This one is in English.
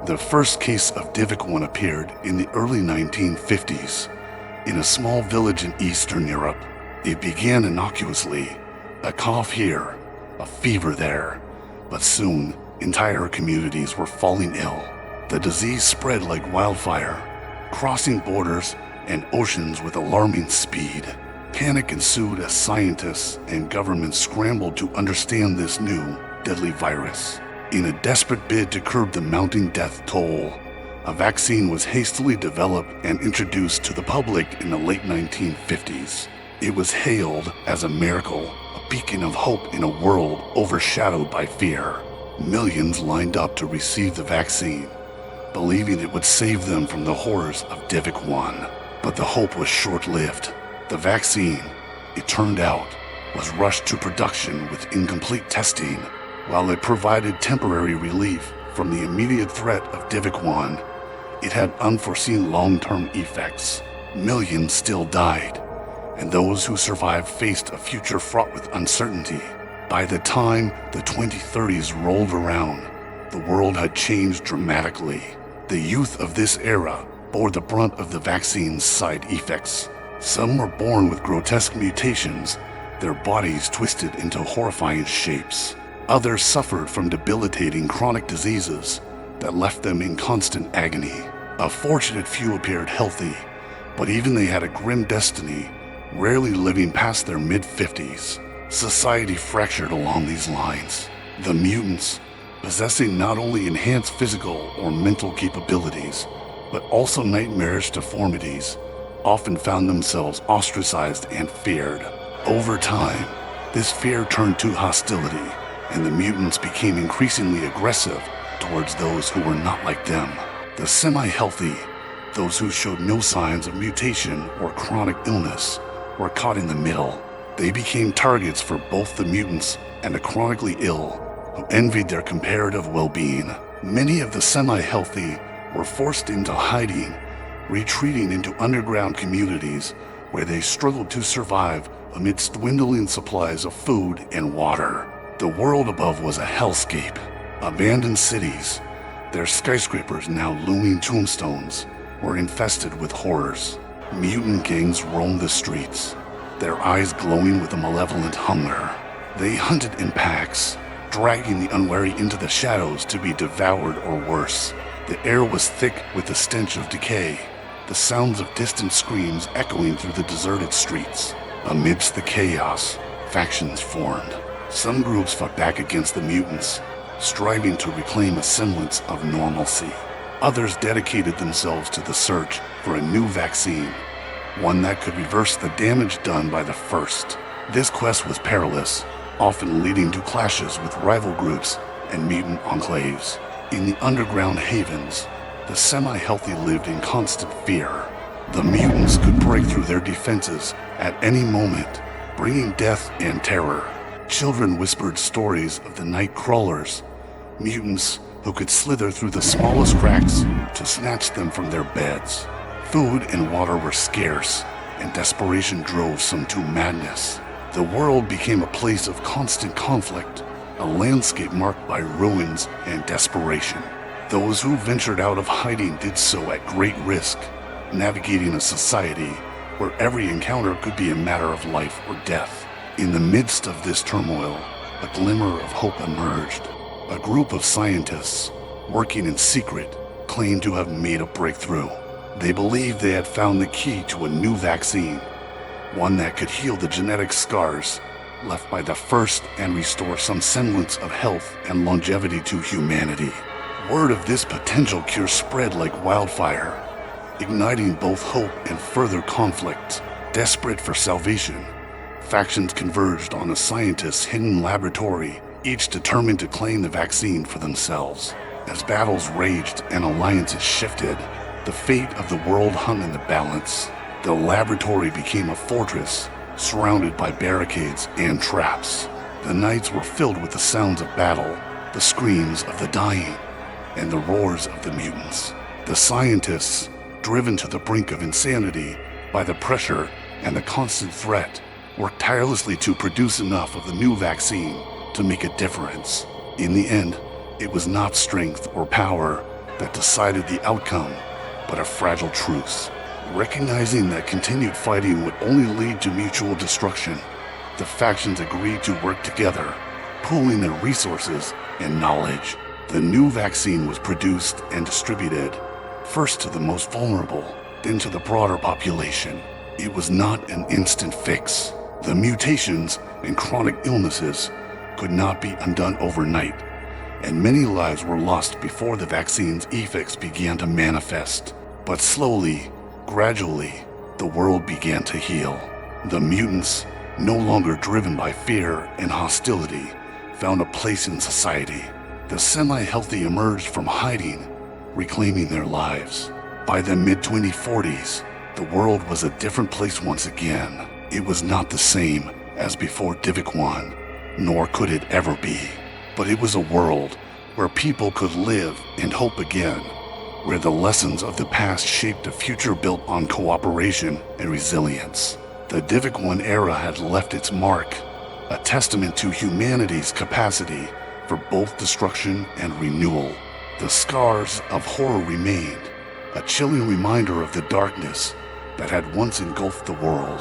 The first case of DIVOC ONE appeared in the early 1950s in a small village in Eastern Europe. It began innocuously, a cough here, a fever there, but soon entire communities were falling ill. The disease spread like wildfire, crossing borders and oceans with alarming speed. Panic ensued as scientists and governments scrambled to understand this new, deadly virus. In a desperate bid to curb the mounting death toll, a vaccine was hastily developed and introduced to the public in the late 1950s. It was hailed as a miracle, a beacon of hope in a world overshadowed by fear. Millions lined up to receive the vaccine, believing it would save them from the horrors of DIVOC ONE. But the hope was short-lived. The vaccine, it turned out, was rushed to production with incomplete testing. While it provided temporary relief from the immediate threat of DIVOC ONE, it had unforeseen long-term effects. Millions still died, and those who survived faced a future fraught with uncertainty. By the time the 2030s rolled around, the world had changed dramatically. The youth of this era bore the brunt of the vaccine's side effects. Some were born with grotesque mutations, their bodies twisted into horrifying shapes. Others suffered from debilitating chronic diseases that left them in constant agony. A fortunate few appeared healthy, but even they had a grim destiny, rarely living past their mid-50s. Society fractured along these lines. The mutants, possessing not only enhanced physical or mental capabilities, but also nightmarish deformities, often found themselves ostracized and feared. Over time, this fear turned to hostility, and the mutants became increasingly aggressive towards those who were not like them. The semi-healthy, those who showed no signs of mutation or chronic illness, were caught in the middle. They became targets for both the mutants and the chronically ill, who envied their comparative well-being. Many of the semi-healthy were forced into hiding, retreating into underground communities where they struggled to survive amidst dwindling supplies of food and water. The world above was a hellscape. Abandoned cities, their skyscrapers now looming tombstones, were infested with horrors. Mutant gangs roamed the streets, their eyes glowing with a malevolent hunger. They hunted in packs, dragging the unwary into the shadows to be devoured or worse. The air was thick with the stench of decay, the sounds of distant screams echoing through the deserted streets. Amidst the chaos, factions formed. Some groups fought back against the mutants, striving to reclaim a semblance of normalcy. Others dedicated themselves to the search for a new vaccine, one that could reverse the damage done by the first. This quest was perilous, often leading to clashes with rival groups and mutant enclaves. In the underground havens, the semi-healthy lived in constant fear. The mutants could break through their defenses at any moment, bringing death and terror. Children whispered stories of the night crawlers, mutants who could slither through the smallest cracks to snatch them from their beds. Food and water were scarce, and desperation drove some to madness. The world became a place of constant conflict, a landscape marked by ruins and desperation. Those who ventured out of hiding did so at great risk, navigating a society where every encounter could be a matter of life or death. In the midst of this turmoil, a glimmer of hope emerged. A group of scientists, working in secret, claimed to have made a breakthrough. They believed they had found the key to a new vaccine, one that could heal the genetic scars left by the first and restore some semblance of health and longevity to humanity. Word of this potential cure spread like wildfire, igniting both hope and further conflict. Desperate for salvation, factions converged on a scientist's hidden laboratory, each determined to claim the vaccine for themselves. As battles raged and alliances shifted, the fate of the world hung in the balance. The laboratory became a fortress, surrounded by barricades and traps. The nights were filled with the sounds of battle, the screams of the dying, and the roars of the mutants. The scientists, driven to the brink of insanity by the pressure and the constant threat, worked tirelessly to produce enough of the new vaccine to make a difference. In the end, it was not strength or power that decided the outcome, but a fragile truce. Recognizing that continued fighting would only lead to mutual destruction, the factions agreed to work together, pooling their resources and knowledge. The new vaccine was produced and distributed, first to the most vulnerable, then to the broader population. It was not an instant fix. The mutations and chronic illnesses could not be undone overnight, and many lives were lost before the vaccine's effects began to manifest. But slowly, gradually, the world began to heal. The mutants, no longer driven by fear and hostility, found a place in society. The semi-healthy emerged from hiding, reclaiming their lives. By the mid-2040s, the world was a different place once again. It was not the same as before DIVOC ONE, nor could it ever be. But it was a world where people could live and hope again, where the lessons of the past shaped a future built on cooperation and resilience. The DIVOC ONE era had left its mark, a testament to humanity's capacity for both destruction and renewal. The scars of horror remained, a chilling reminder of the darkness that had once engulfed the world.